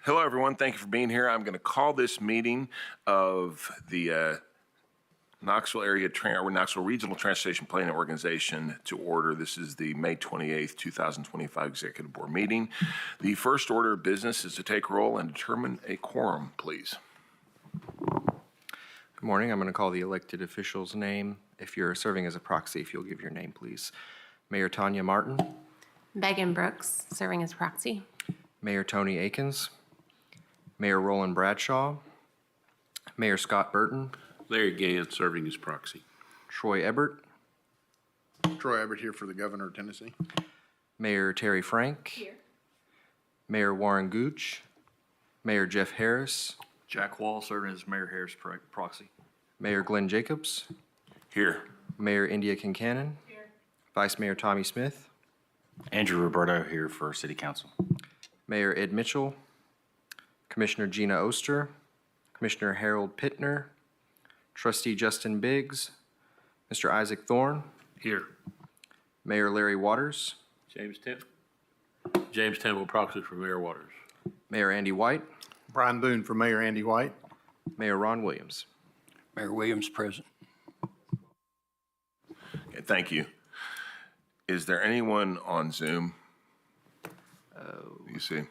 Hello, everyone. Thank you for being here. I'm going to call this meeting of the Knoxville Knoxville Regional Transportation Planning Organization to order. This is the May 28th, 2025 Executive Board meeting. The first order of business is to take roll and determine a quorum, please. Good morning. I'm going to call the elected official's name. If you're serving as a proxy, if you'll give your name, please. Mayor Tanya Martin. Megan Brooks, serving as proxy. Mayor Tony Akins. Mayor Roland Bradshaw. Mayor Scott Burton. Larry Gann, serving as proxy. Troy Ebert. Troy Ebert here for the governor of Tennessee. Mayor Terry Frank. Here. Mayor Warren Gooch. Mayor Jeff Harris. Jack Wall, serving as Mayor Harris proxy. Mayor Glenn Jacobs. Here. Mayor India Kincannon. Here. Vice Mayor Tommy Smith. Andrew Roberto here for City Council. Mayor Ed Mitchell. Commissioner Gina Oster. Commissioner Harold Pittner. Trustee Justin Biggs. Mr. Isaac Thorne. Here. Mayor Larry Waters. James Temple, proxy for Mayor Waters. Mayor Andy White. Brian Boone for Mayor Andy White. Mayor Ron Williams. Mayor Williams, present. Okay, thank you. Is there anyone on Zoom? You see?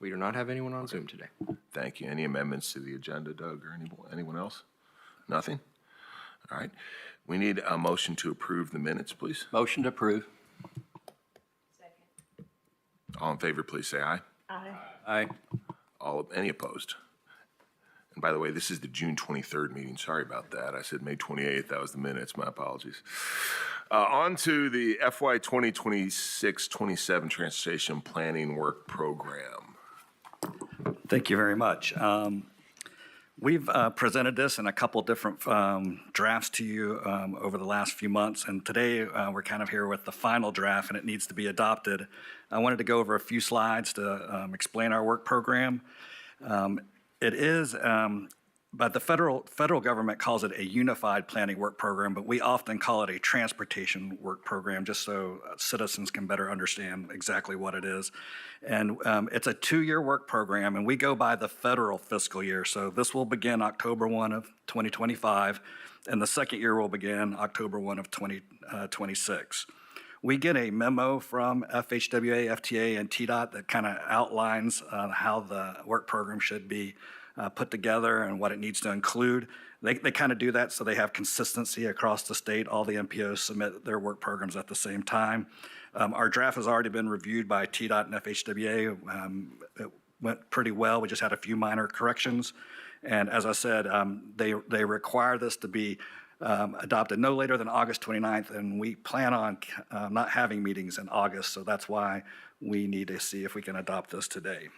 We do not have anyone on Zoom today. Thank you. Any amendments to the agenda, Doug, or anyone else? Nothing? All right. We need a motion to approve the minutes, please. Motion to approve. All in favor, please say aye. Aye. Aye. Any opposed? And by the way, this is the June 23rd meeting. Sorry about that. I said May 28th. That was the minutes. My apologies. On to the FY 2026-27 Transportation Planning Work Program. Thank you very much. We've presented this in a couple different drafts to you over the last few months, and today we're kind of here with the final draft, and it needs to be adopted. I wanted to go over a few slides to explain our work program. It is, but the federal government calls it a unified planning work program, but we often call it a transportation work program, just so citizens can better understand exactly what it is. And it's a 2-year work program, and we go by the federal fiscal year. So this will begin October 1 of 2025, and the second year will begin October 1 of 2026. We get a memo from FHWA, FTA, and TDOT that kind of outlines how the work program should be put together and what it needs to include. They kind of do that so they have consistency across the state. All the MPOs submit their work programs at the same time. Our draft has already been reviewed by TDOT and FHWA. It went pretty well. We just had a few minor corrections. And as I said, they require this to be adopted no later than August 29th, and we plan on not having meetings in August, so that's why we need to see if we can adopt this today.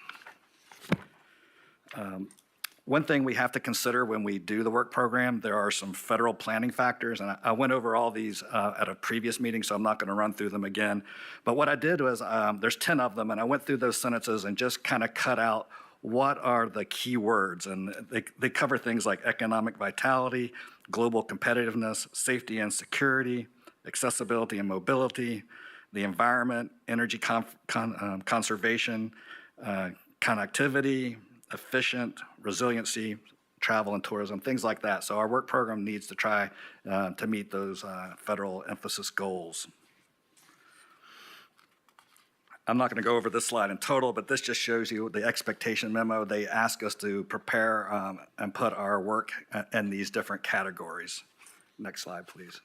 One thing we have to consider when we do the work program, there are some federal planning factors, and I went over all these at a previous meeting, so I'm not going to run through them again. But what I did was, there's 10 of them, and I went through those sentences and just kind of cut out what are the key words, and they cover things like economic vitality, global competitiveness, safety and security, accessibility and mobility, the environment, energy conservation, connectivity, efficient, resiliency, travel and tourism, things like that. So our work program needs to try to meet those federal emphasis goals. I'm not going to go over this slide in total, but this just shows you the expectation memo. They ask us to prepare and put our work in these different categories. Next slide, please.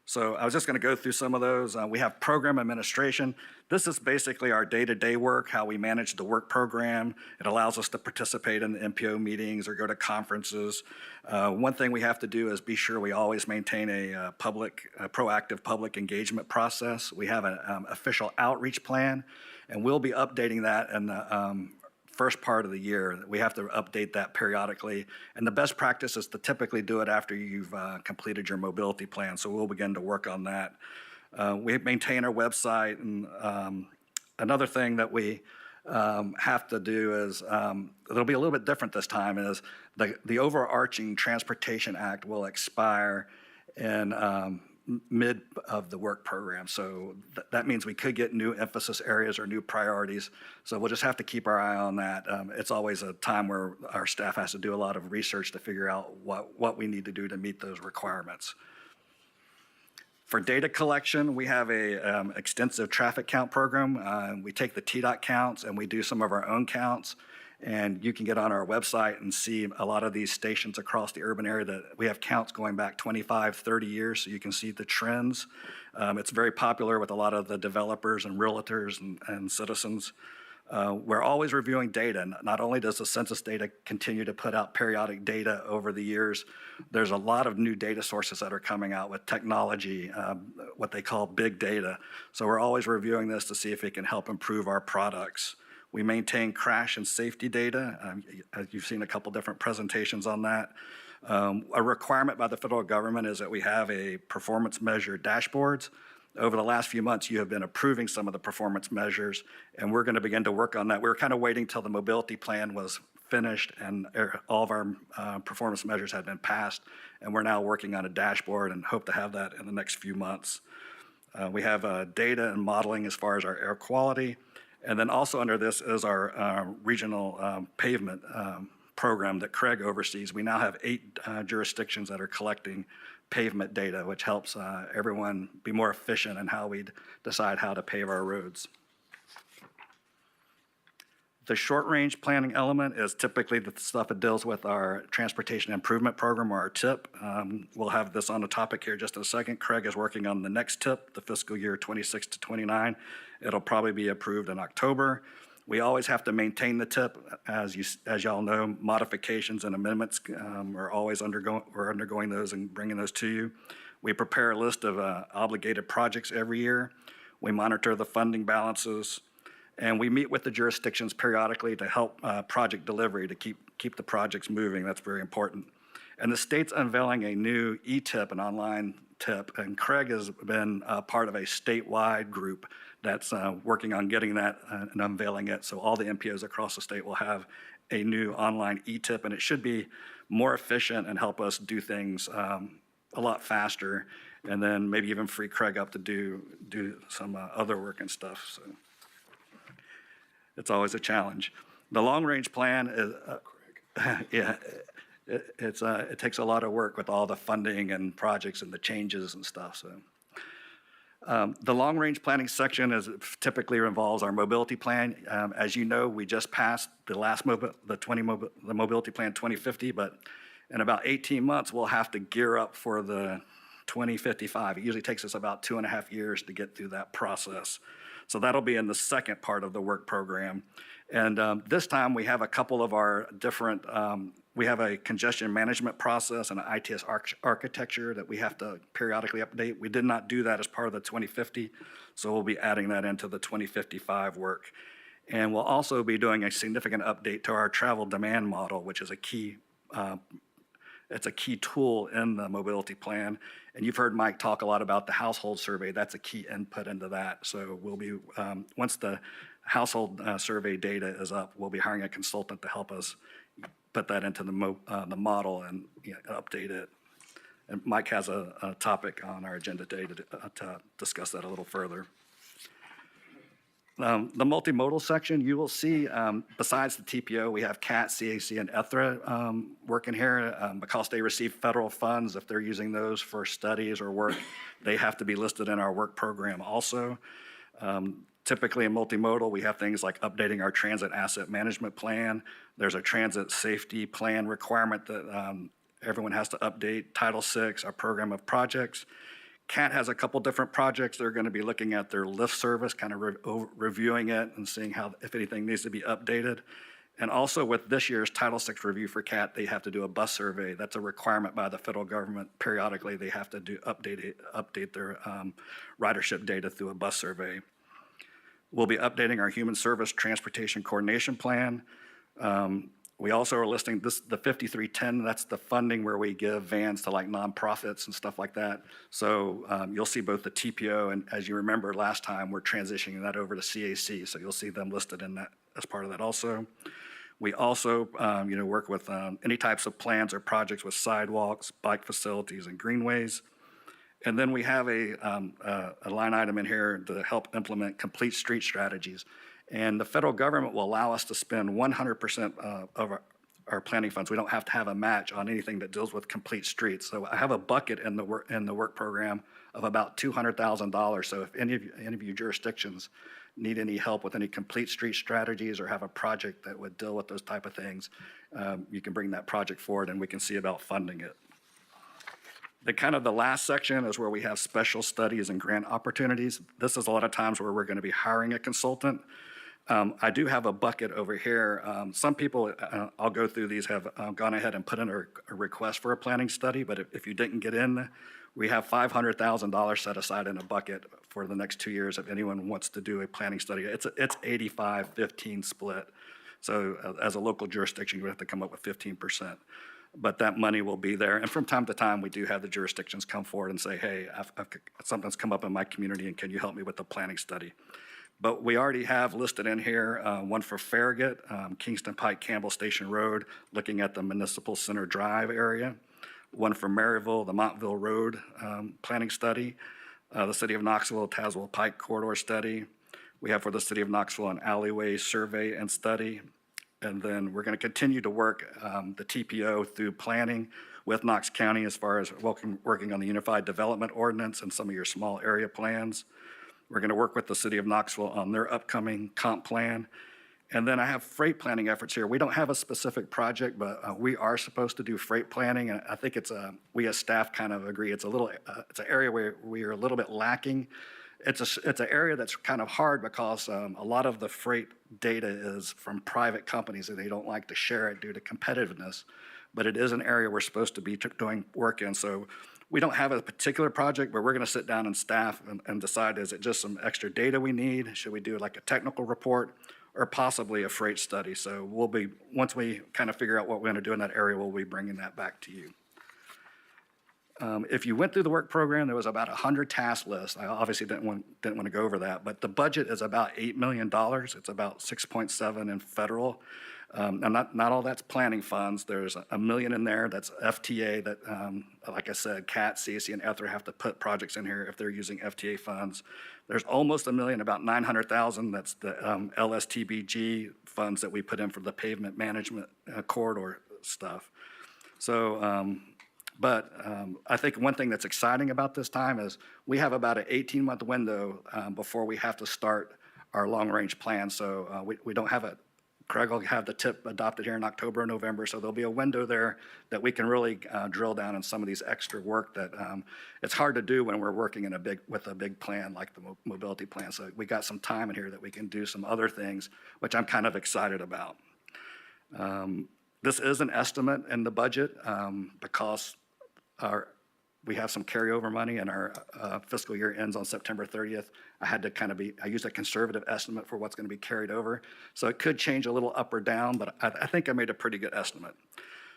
So I was just going to go through some of those. We have program administration. This is basically our day-to-day work, how we manage the work program. It allows us to participate in the MPO meetings or go to conferences. One thing we have to do is be sure we always maintain a proactive public engagement process. We have an official outreach plan, and we'll be updating that in the first part of the year. We have to update that periodically. And the best practice is to typically do it after you've completed your mobility plan. So we'll begin to work on that. We maintain our website. And another thing that we have to do is, it'll be a little bit different this time, is the overarching Transportation Act will expire in mid of the work program. So that means we could get new emphasis areas or new priorities. So we'll just have to keep our eye on that. It's always a time where our staff has to do a lot of research to figure out what we need to do to meet those requirements. For data collection, we have a extensive traffic count program. We take the TDOT counts and we do some of our own counts. And you can get on our website and see a lot of these stations across the urban area that we have counts going back 25, 30 years, so you can see the trends. It's very popular with a lot of the developers and realtors and citizens. We're always reviewing data. Not only does the census data continue to put out periodic data over the years, there's a lot of new data sources that are coming out with technology, what they call big data. So we're always reviewing this to see if it can help improve our products. We maintain crash and safety data. You've seen a couple different presentations on that. A requirement by the federal government is that we have a performance measure dashboards. Over the last few months, you have been approving some of the performance measures, and we're going to begin to work on that. We were kind of waiting till the mobility plan was finished and all of our performance measures had been passed, and we're now working on a dashboard and hope to have that in the next few months. We have data and modeling as far as our air quality. And then also under this is our regional pavement program that Craig oversees. We now have 8 jurisdictions that are collecting pavement data, which helps everyone be more efficient in how we decide how to pave our roads. The short-range planning element is typically the stuff that deals with our Transportation Improvement Program, or our TIP. We'll have this on the topic here just in a second. Craig is working on the next TIP, the fiscal year 26 to 29. It'll probably be approved in October. We always have to maintain the TIP. As y'all know, modifications and amendments we're undergoing those and bringing those to you. We prepare a list of obligated projects every year. We monitor the funding balances. And we meet with the jurisdictions periodically to help project delivery, to keep the projects moving. That's very important. And the state's unveiling a new e-tip, an online tip, and Craig has been part of a statewide group that's working on getting that and unveiling it. So all the MPOs across the state will have a new online e-tip, and it should be more efficient and help us do things a lot faster, and then maybe even free Craig up to do some other work and stuff. So it's always a challenge. The long-range plan is, yeah, it takes a lot of work with all the funding and projects and the changes and stuff. So the long-range planning section typically involves our mobility plan. As you know, we just passed the mobility plan 2050, but in about 18 months, we'll have to gear up for the 2055. It usually takes us about 2.5 years to get through that process. So that'll be in the second part of the work program. And this time we have a couple of our different, we have a congestion management process and an ITS architecture that we have to periodically update. We did not do that as part of the 2050, so we'll be adding that into the 2055 work. And we'll also be doing a significant update to our travel demand model, which is a key it's a key tool in the mobility plan. And you've heard Mike talk a lot about the household survey. That's a key input into that. So we'll be, once the household survey data is up, we'll be hiring a consultant to help us put that into the model and update it. And Mike has a topic on our agenda today to discuss that a little further. The multimodal section, you will see, besides the TPO, we have CAT, CAC, and ETHRA working here. Because they receive federal funds, if they're using those for studies or work, they have to be listed in our work program also. Typically in multimodal, we have things like updating our transit asset management plan. There's a transit safety plan requirement that everyone has to update. Title VI, our program of projects. CAT has a couple different projects. They're going to be looking at their lift service, kind of reviewing it and seeing how, if anything needs to be updated. And also with this year's Title VI review for CAT, they have to do a bus survey. That's a requirement by the federal government. Periodically, they have to update their ridership data through a bus survey. We'll be updating our human service transportation coordination plan. We also are listing this, the 5310, that's the funding where we give vans to like nonprofits and stuff like that. So you'll see both the TPO and, as you remember last time, we're transitioning that over to CAC. So you'll see them listed in that as part of that also. We also work with any types of plans or projects with sidewalks, bike facilities, and greenways. And then we have a line item in here to help implement complete street strategies. And the federal government will allow us to spend 100% of our planning funds. We don't have to have a match on anything that deals with complete streets. So I have a bucket in the work program of about $200,000. So if any of you jurisdictions need any help with any complete street strategies or have a project that would deal with those type of things, you can bring that project forward and we can see about funding it. The last section is where we have special studies and grant opportunities. This is a lot of times where we're going to be hiring a consultant. I do have a bucket over here. Some people, I'll go through these, have gone ahead and put in a request for a planning study, but if you didn't get in, we have $500,000 set aside in a bucket for the next 2 years if anyone wants to do a planning study. It's 85-15 split. So as a local jurisdiction, you have to come up with 15%. But that money will be there. And from time to time, we do have the jurisdictions come forward and say, hey, something's come up in my community and can you help me with the planning study? But we already have listed in here one for Farragut, Kingston Pike, Campbell Station Road, looking at the Municipal Center Drive area. One for Maryville, the Montville Road planning study. The City of Knoxville, Tazewell Pike Corridor study. We have for the City of Knoxville an alleyway survey and study. And then we're going to continue to work the TPO through planning with Knox County as far as working on the Unified Development Ordinance and some of your small area plans. We're going to work with the City of Knoxville on their upcoming comp plan. And then I have freight planning efforts here. We don't have a specific project, but we are supposed to do freight planning. And I think we as staff kind of agree, it's an area where we are a little bit lacking. It's an area that's kind of hard because a lot of the freight data is from private companies and they don't like to share it due to competitiveness. But it is an area we're supposed to be doing work in. So we don't have a particular project, but we're going to sit down and staff and decide, is it just some extra data we need? Should we do like a technical report or possibly a freight study? So once we kind of figure out what we're going to do in that area, we'll be bringing that back to you. If you went through the work program, there was about 100 task lists. I obviously didn't want to go over that, but the budget is about $8 million. It's about 6.7 in federal. Now, not all that's planning funds. There's $1 million in there. That's FTA that, like I said, CAT, CAC, and ETHR have to put projects in here if they're using FTA funds. There's almost $1 million, about $900,000. That's the LSTBG funds that we put in for the pavement management corridor stuff. So, but I think one thing that's exciting about this time is we have about an 18-month window before we have to start our long-range plan. So we don't have Craig will have the TIP adopted here in October or November, so there'll be a window there that we can really drill down on some of these extra work that it's hard to do when we're working with a big plan like the mobility plan. So we got some time in here that we can do some other things, which I'm kind of excited about. This is an estimate in the budget because we have some carryover money and our fiscal year ends on September 30th. I had to I used a conservative estimate for what's going to be carried over. So it could change a little up or down, but I think I made a pretty good estimate.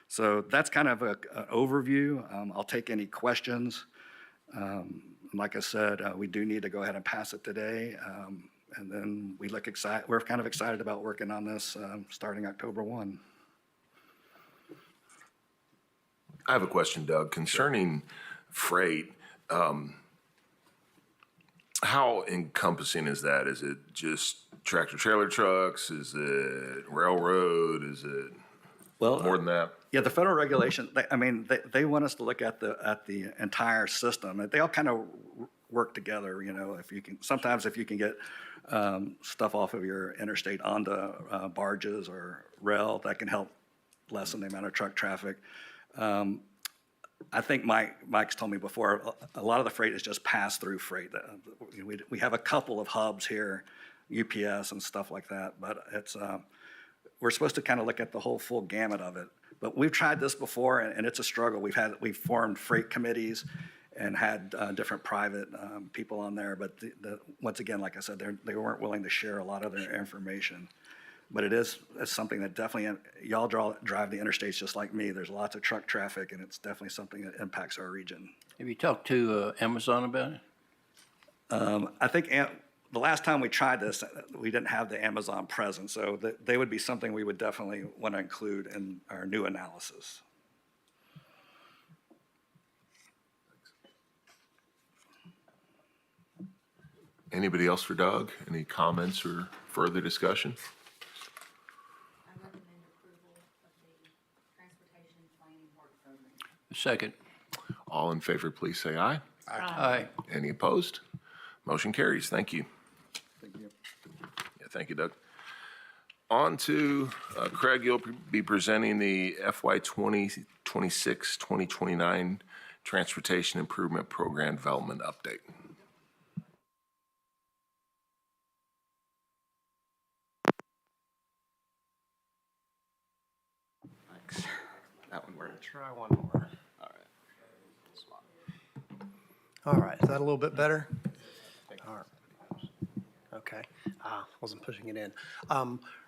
So that's kind of an overview. I'll take any questions. Like I said, we do need to go ahead and pass it today. And then we're kind of excited about working on this starting October 1. I have a question, Doug, concerning freight. How encompassing is that? Is it just tractor trailer trucks? Is it railroad? Is it more than that? Yeah, the federal regulation, they want us to look at the entire system. They all kind of work together, you know, sometimes if you can get stuff off of your interstate onto barges or rail, that can help lessen the amount of truck traffic. I think Mike's told me before, a lot of the freight is just pass-through freight. We have a couple of hubs here, UPS and stuff like that, but we're supposed to kind of look at the whole full gamut of it. But we've tried this before, and it's a struggle. We've formed freight committees and had different private people on there, but once again, like I said, they weren't willing to share a lot of their information. But it's something that definitely, y'all drive the interstates just like me. There's lots of truck traffic, and it's definitely something that impacts our region. Have you talked to Amazon about it? I think the last time we tried this, we didn't have the Amazon presence, so they would be something we would definitely want to include in our new analysis. Anybody else for Doug? Any comments or further discussion? I recommend approval of the Transportation Planning Work Program. Second. All in favor, please say aye. Aye. Any opposed? Motion carries. Thank you. Thank you. Yeah, thank you, Doug. On to, Craig, you'll be presenting the FY 2026, 2029 Transportation Improvement Program Development Update. Thanks. That one worked. Try one more. All right. All right, is that a little bit better? All right. Okay, wasn't pushing it in.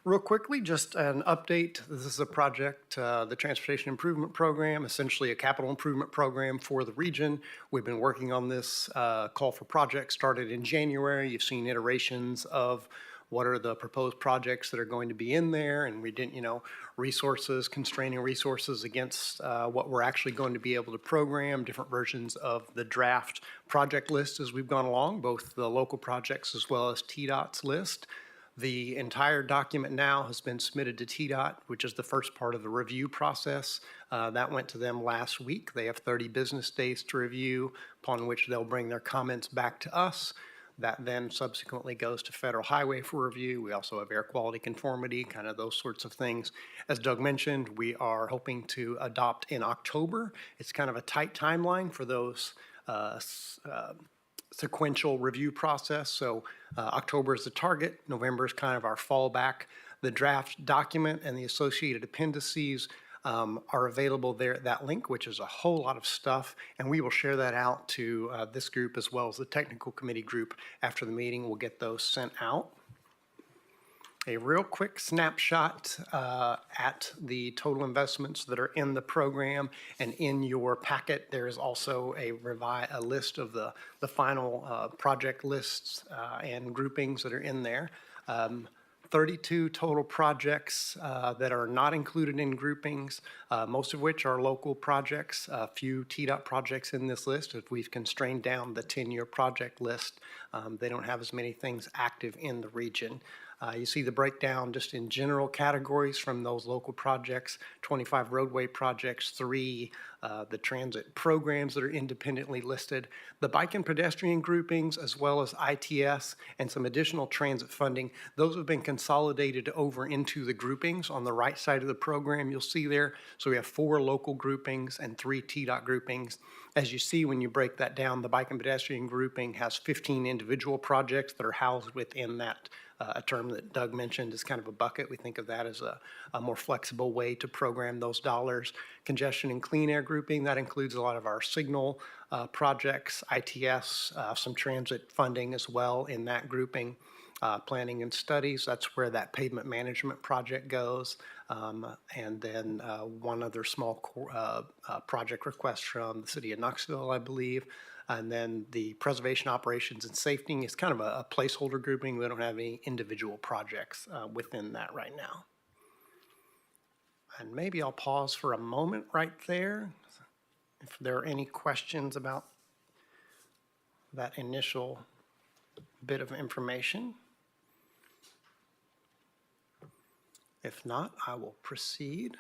Real quickly, just an update. This is a project, the Transportation Improvement Program, essentially a capital improvement program for the region. We've been working on this call for projects, started in January. You've seen iterations of what are the proposed projects that are going to be in there, and we didn't, resources, constraining resources against what we're actually going to be able to program, different versions of the draft project list as we've gone along, both the local projects as well as TDOT's list. The entire document now has been submitted to TDOT, which is the first part of the review process. That went to them last week. They have 30 business days to review, upon which they'll bring their comments back to us. That then subsequently goes to Federal Highway for review. We also have air quality conformity, kind of those sorts of things. As Doug mentioned, we are hoping to adopt in October. It's kind of a tight timeline for those sequential review process. So October is the target. November is kind of our fallback. The draft document and the associated appendices are available there at that link, which is a whole lot of stuff, and we will share that out to this group as well as the technical committee group after the meeting. We'll get those sent out. A real quick snapshot at the total investments that are in the program, and in your packet there is also a list of the final project lists and groupings that are in there. 32 total projects that are not included in groupings, most of which are local projects, a few TDOT projects in this list. If we've constrained down the 10-year project list, they don't have as many things active in the region. You see the breakdown just in general categories from those local projects, 25 roadway projects, 3 the transit programs that are independently listed, the bike and pedestrian groupings, as well as ITS and some additional transit funding. Those have been consolidated over into the groupings on the right side of the program you'll see there. So we have 4 local groupings and 3 TDOT groupings. As you see, when you break that down, the bike and pedestrian grouping has 15 individual projects that are housed within that a term that Doug mentioned is kind of a bucket. We think of that as a more flexible way to program those dollars. Congestion and clean air grouping, that includes a lot of our signal projects, ITS, some transit funding as well in that grouping. Planning and studies, that's where that pavement management project goes. And then one other small project request from the city of Knoxville, I believe. And then the preservation operations and safety is kind of a placeholder grouping. We don't have any individual projects within that right now. And maybe I'll pause for a moment right there if there are any questions about that initial bit of information. If not, I will proceed.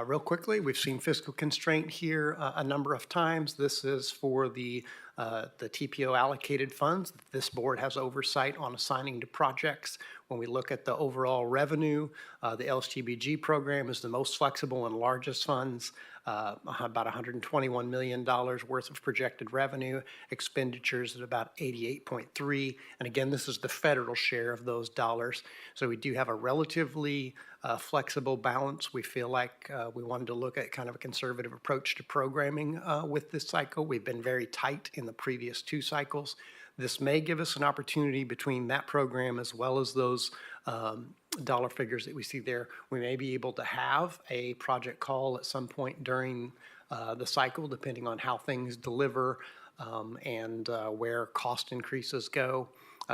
Real quickly, we've seen fiscal constraint here a number of times. This is for the TPO allocated funds. This board has oversight on assigning to projects. When we look at the overall revenue, the LSTBG program is the most flexible and largest funds, about $121 million worth of projected revenue, expenditures at about 88.3. And again, this is the federal share of those dollars. So we do have a relatively flexible balance. We feel like we wanted to look at kind of a conservative approach to programming with this cycle. We've been very tight in the previous 2 cycles. This may give us an opportunity between that program as well as those dollar figures that we see there. We may be able to have a project call at some point during the cycle, depending on how things deliver and where cost increases go.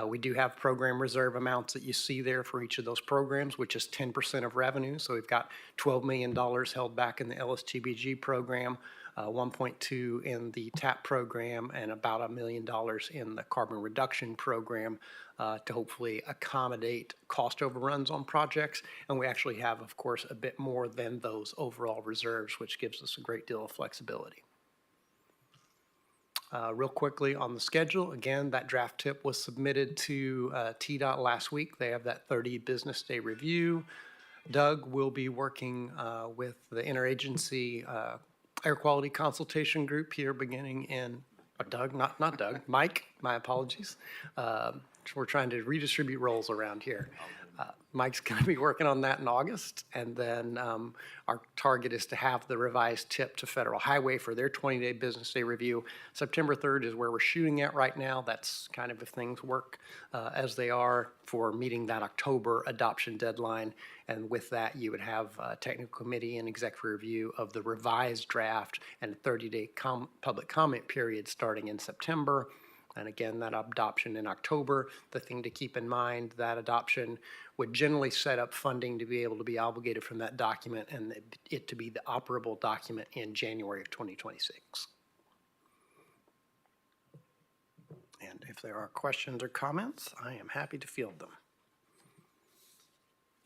We do have program reserve amounts that you see there for each of those programs, which is 10% of revenue. So we've got $12 million held back in the LSTBG program, 1.2 in the TAP program, and about $1 million in the carbon reduction program to hopefully accommodate cost overruns on projects. And we actually have, of course, a bit more than those overall reserves, which gives us a great deal of flexibility. Real quickly on the schedule, again, that draft tip was submitted to TDOT last week. They have that 30 business day review. Doug will be working with the interagency air quality consultation group here beginning in, Doug, not Doug, Mike, my apologies. We're trying to redistribute roles around here. Mike's going to be working on that in August, and then our target is to have the revised tip to Federal Highway for their 20-day business day review. September 3rd is where we're shooting at right now. That's kind of if things work as they are for meeting that October adoption deadline. And with that, you would have a technical committee and executive review of the revised draft and a 30-day public comment period starting in September. And again, that adoption in October. The thing to keep in mind, that adoption would generally set up funding to be able to be obligated from that document and it to be the operable document in January of 2026. And if there are questions or comments, I am happy to field them.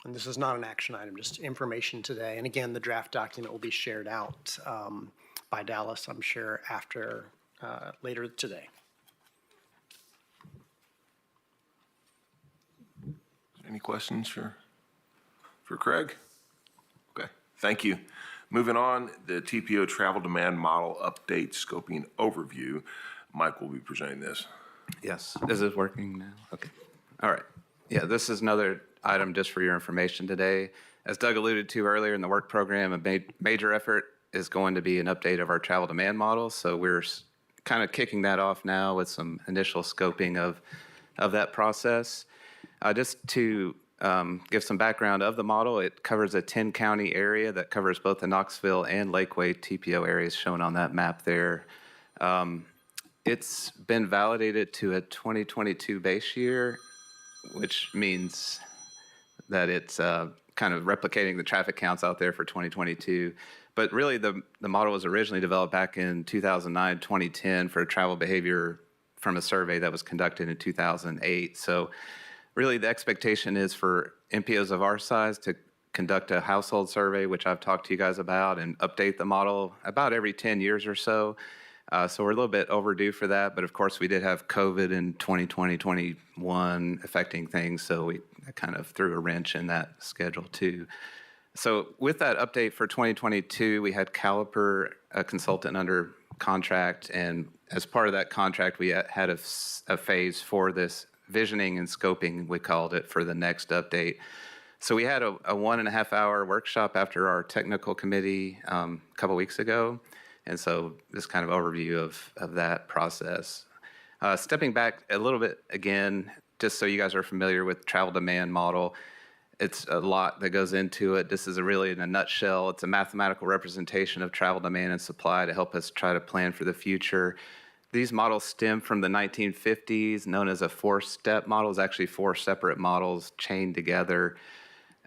And this is not an action item, just information today. And again, the draft document will be shared out by Dallas, I'm sure, after later today. Any questions for Craig? Okay, thank you. Moving on, the TPO travel demand model update scoping overview. Mike will be presenting this. Yes, is it working now? Okay, all right. Yeah, this is another item just for your information today. As Doug alluded to earlier in the work program, a major effort is going to be an update of our travel demand model. So we're kind of kicking that off now with some initial scoping of that process. Just to give some background of the model, it covers a 10-county area that covers both the Knoxville and Lakeway TPO areas shown on that map there. It's been validated to a 2022 base year, which means that it's kind of replicating the traffic counts out there for 2022. But really, the model was originally developed back in 2009, 2010 for travel behavior from a survey that was conducted in 2008. So really, the expectation is for MPOs of our size to conduct a household survey, which I've talked to you guys about, and update the model about every 10 years or so. So we're a little bit overdue for that. But of course, we did have COVID in 2020, 21 affecting things. So we kind of threw a wrench in that schedule too. So with that update for 2022, we had Caliper, a consultant under contract. And as part of that contract, we had a phase for this visioning and scoping, we called it, for the next update. So we had a 1.5-hour workshop after our technical committee a couple weeks ago. And so this kind of overview of that process. Stepping back a little bit again, just so you guys are familiar with travel demand model, it's a lot that goes into it. This is really, in a nutshell, it's a mathematical representation of travel demand and supply to help us try to plan for the future. These models stem from the 1950s, known as a 4-step model. It's actually 4 separate models chained together.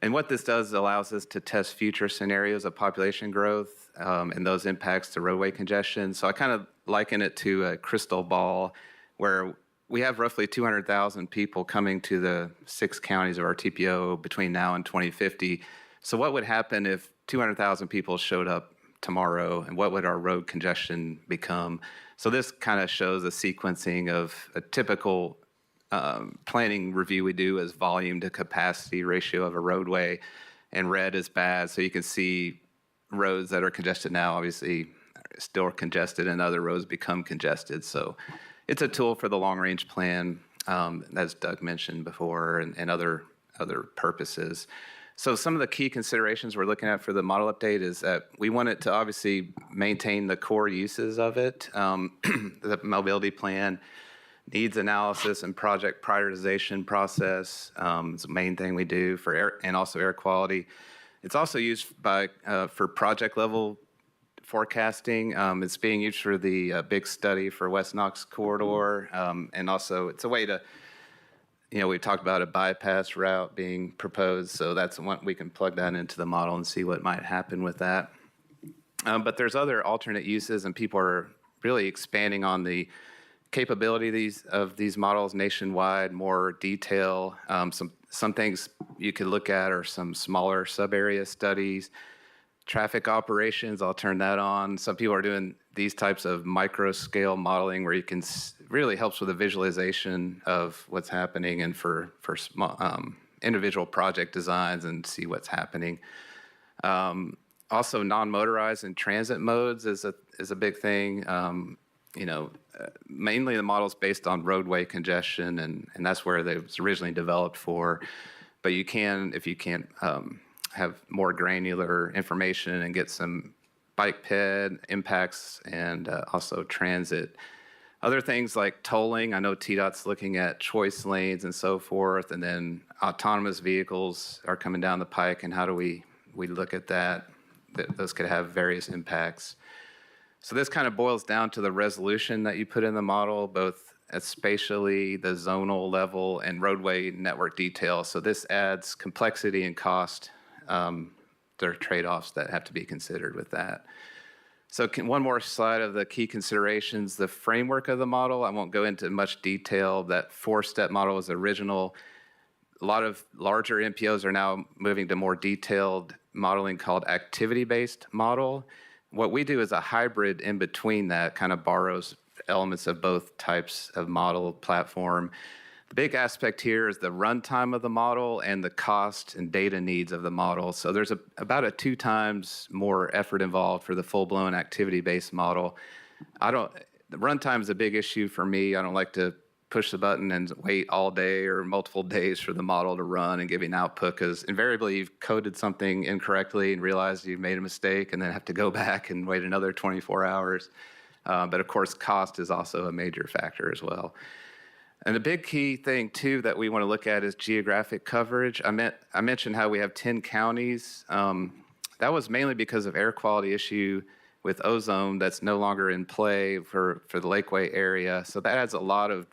And what this does allows us to test future scenarios of population growth and those impacts to roadway congestion. So I kind of liken it to a crystal ball where we have roughly 200,000 people coming to the 6 counties of our TPO between now and 2050. So what would happen if 200,000 people showed up tomorrow, and what would our road congestion become? So this kind of shows a sequencing of a typical planning review we do as volume to capacity ratio of a roadway, and red is bad. So you can see roads that are congested now obviously still congested, and other roads become congested. So it's a tool for the long-range plan, as Doug mentioned before, and other purposes. So some of the key considerations we're looking at for the model update is that we want it to obviously maintain the core uses of it, the mobility plan, needs analysis, and project prioritization process. It's the main thing we do for air, and also air quality. It's also used for project level forecasting. It's being used for the big study for West Knox corridor, and also it's a way to we talked about a bypass route being proposed, so that's one we can plug that into the model and see what might happen with that. But there's other alternate uses, and people are really expanding on the capability of these models nationwide, more detail. Some things you could look at are some smaller sub-area studies. Traffic operations, I'll turn that on. Some people are doing these types of micro-scale modeling where you can really helps with the visualization of what's happening and for small, individual project designs and see what's happening. Also, non-motorized and transit modes is a big thing. Mainly the model's based on roadway congestion, and that's where they was originally developed for. But you can, if you can't have more granular information and get some bike ped impacts and also transit. Other things like tolling, I know TDOT's looking at choice lanes and so forth, and then autonomous vehicles are coming down the pike, and how do we look at that? Those could have various impacts. So this kind of boils down to the resolution that you put in the model, both spatially, the zonal level, and roadway network detail. So this adds complexity and cost. There are trade-offs that have to be considered with that. So one more slide of the key considerations, the framework of the model. I won't go into much detail. That 4-step model was original. A lot of larger MPOs are now moving to more detailed modeling called activity-based model. What we do is a hybrid in between that, kind of borrows elements of both types of model platform. The big aspect here is the runtime of the model and the cost and data needs of the model. So there's about a 2 times more effort involved for the full-blown activity-based model. The runtime is a big issue for me. I don't like to push the button and wait all day or multiple days for the model to run and give you an output, because invariably you've coded something incorrectly and realized you've made a mistake and then have to go back and wait another 24 hours. But of course, cost is also a major factor as well. And a big key thing, too, that we want to look at is geographic coverage. I mentioned how we have 10 counties. That was mainly because of air quality issue with ozone that's no longer in play for the Lakeway area. So that adds a lot of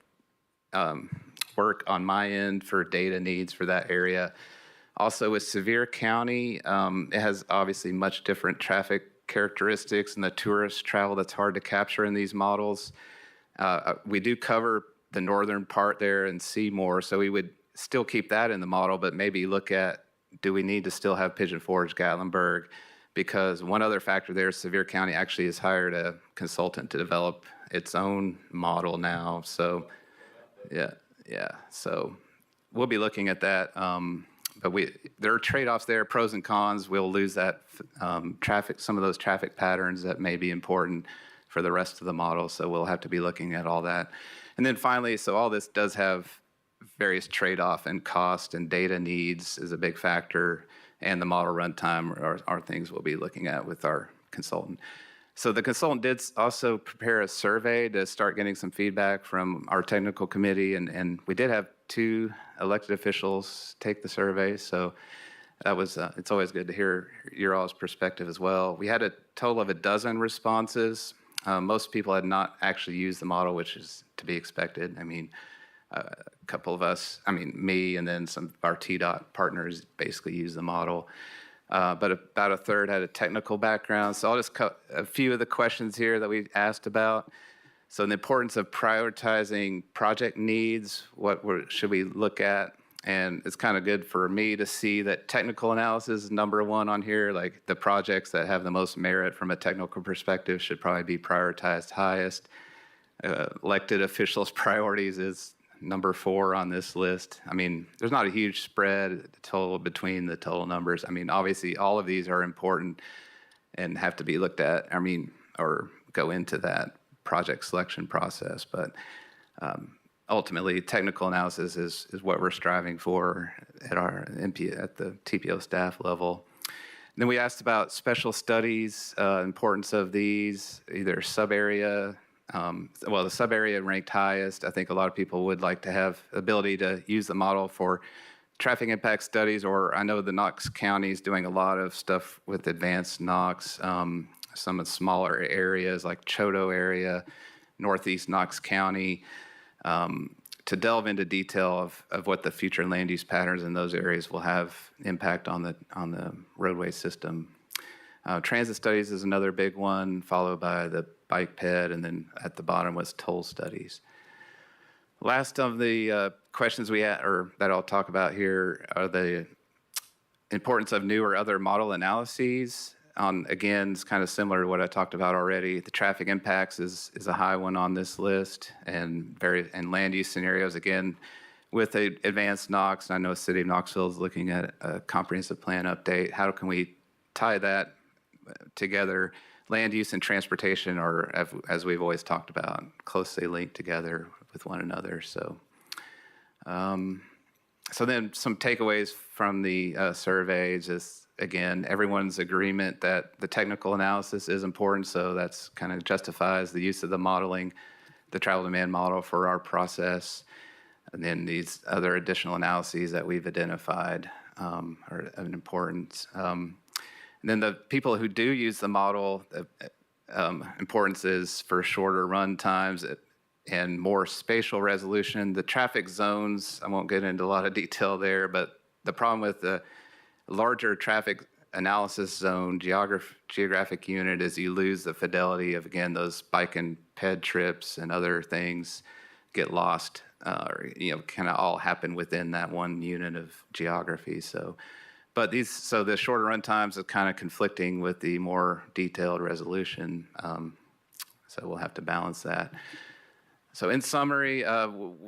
work on my end for data needs for that area. Also with Sevier County, it has obviously much different traffic characteristics and the tourist travel that's hard to capture in these models. We do cover the northern part there and Seymour, so we would still keep that in the model, but maybe look at, do we need to still have Pigeon Forge, Gatlinburg? Because one other factor there is Sevier County actually has hired a consultant to develop its own model now. So yeah. So we'll be looking at that. But there are trade-offs there, pros and cons. We'll lose that some of those traffic patterns that may be important for the rest of the model. So we'll have to be looking at all that. And then finally, so all this does have various trade-off, and cost and data needs is a big factor, and the model runtime are things we'll be looking at with our consultant. So the consultant did also prepare a survey to start getting some feedback from our technical committee, and we did have 2 elected officials take the survey, so that was it's always good to hear your all's perspective as well. We had a total of 12 responses. Most people had not actually used the model, which is to be expected. I mean, a couple of us, me and then some of our TDOT partners basically used the model. But about a third had a technical background. So I'll just cut a few of the questions here that we asked about. So the importance of prioritizing project needs, should we look at? And it's kind of good for me to see that technical analysis is number 1 on here. Like the projects that have the most merit from a technical perspective should probably be prioritized highest. Elected officials' priorities is number 4 on this list. There's not a huge spread between the total numbers. Obviously all of these are important and have to be looked at, or go into that project selection process. But ultimately, technical analysis is what we're striving for at our at the TPO staff level. And then we asked about special studies, importance of these, either sub-area. The sub-area ranked highest. I think a lot of people would like to have ability to use the model for traffic impact studies, or I know the Knox County is doing a lot of stuff with advanced Knox, some of the smaller areas like Choteau area, northeast Knox County. to delve into detail of what the future land use patterns in those areas will have impact on the roadway system. Transit studies is another big one, followed by the bike ped, and then at the bottom was toll studies. Last of the questions we had, or that I'll talk about here, are the importance of new or other model analyses. Again, it's kind of similar to what I talked about already. The traffic impacts is a high one on this list, and land use scenarios. Again, with a advanced Knox, I know the city of Knoxville is looking at a comprehensive plan update. How can we tie that together? Land use and transportation are, as we've always talked about, closely linked together with one another. So, so then some takeaways from the surveys is, again, everyone's agreement that the technical analysis is important, so that's kind of justifies the use of the modeling, the travel demand model for our process, and then these other additional analyses that we've identified are of importance. And then the people who do use the model, importance is for shorter run times and more spatial resolution. The traffic zones, I won't get into a lot of detail there, but the problem with the larger traffic analysis zone geographic unit is you lose the fidelity of, again, those bike and ped trips and other things get lost, or kind of all happen within that one unit of geography. So, but the shorter run times are kind of conflicting with the more detailed resolution. So we'll have to balance that. So in summary,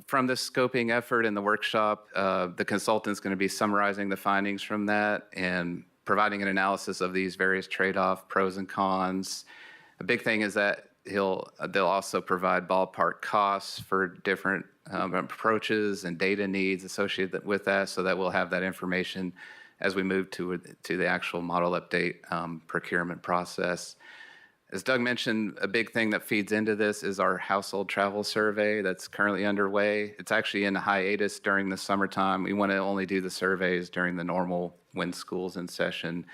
from this scoping effort in the workshop, the consultant's going to be summarizing the findings from that and providing an analysis of these various trade-off pros and cons. A big thing is that they'll also provide ballpark costs for different approaches and data needs associated with that, so that we'll have that information as we move to the actual model update procurement process. As Doug mentioned, a big thing that feeds into this is our household travel survey that's currently underway. It's actually in hiatus during the summertime. We want to only do the surveys during the normal when school's in session.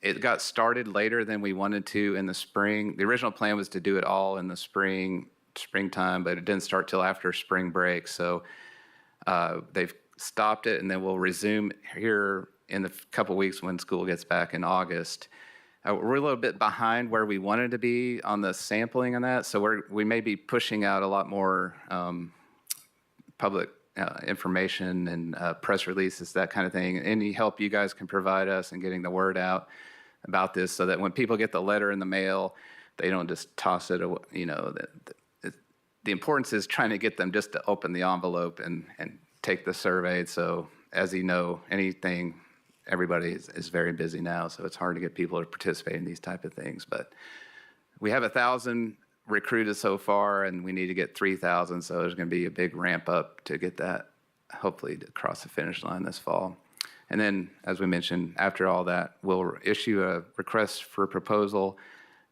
It got started later than we wanted to in the spring. The original plan was to do it all in the springtime, but it didn't start till after spring break. So they've stopped it, and then we'll resume here in a couple weeks when school gets back in August. We're a little bit behind where we wanted to be on the sampling on that, so we may be pushing out a lot more public information and press releases, that kind of thing. Any help you guys can provide us in getting the word out about this, so that when people get the letter in the mail, they don't just toss it away. The importance is trying to get them just to open the envelope and take the survey. So as you know, everybody is very busy now, so it's hard to get people to participate in these type of things. But we have 1,000 recruited so far, and we need to get 3,000, so there's going to be a big ramp up to get that, hopefully, to cross the finish line this fall. And then, as we mentioned, after all that, we'll issue a request for proposal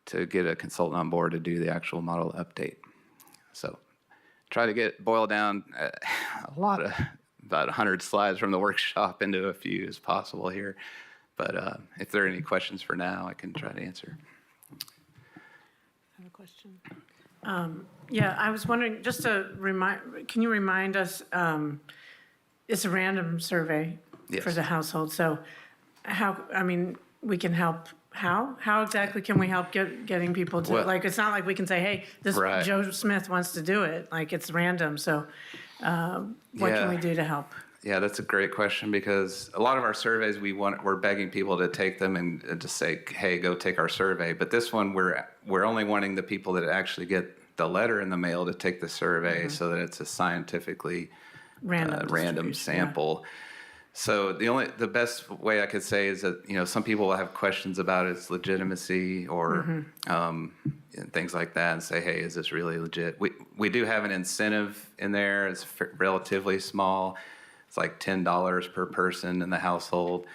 to get a consultant on board to do the actual model update. So try to boil down about 100 slides from the workshop into a few as possible here. But if there are any questions for now, I can try to answer. I have a question. Yeah, I was wondering, just to can you remind us, it's a random survey for the household, so we can help. How exactly can we help getting people to, it's not like we can say, hey, this Joe Smith wants to do it. Like, it's random, so what can we do to help? Yeah, that's a great question, because a lot of our surveys, we're begging people to take them and just say, hey, go take our survey. But this one, we're only wanting the people that actually get the letter in the mail to take the survey, so that it's a scientifically random sample. Yeah. So the best way I could say is that, some people will have questions about its legitimacy or and things like that, and say, hey, is this really legit? We do have an incentive in there. It's relatively small. It's like $10 per person in the household,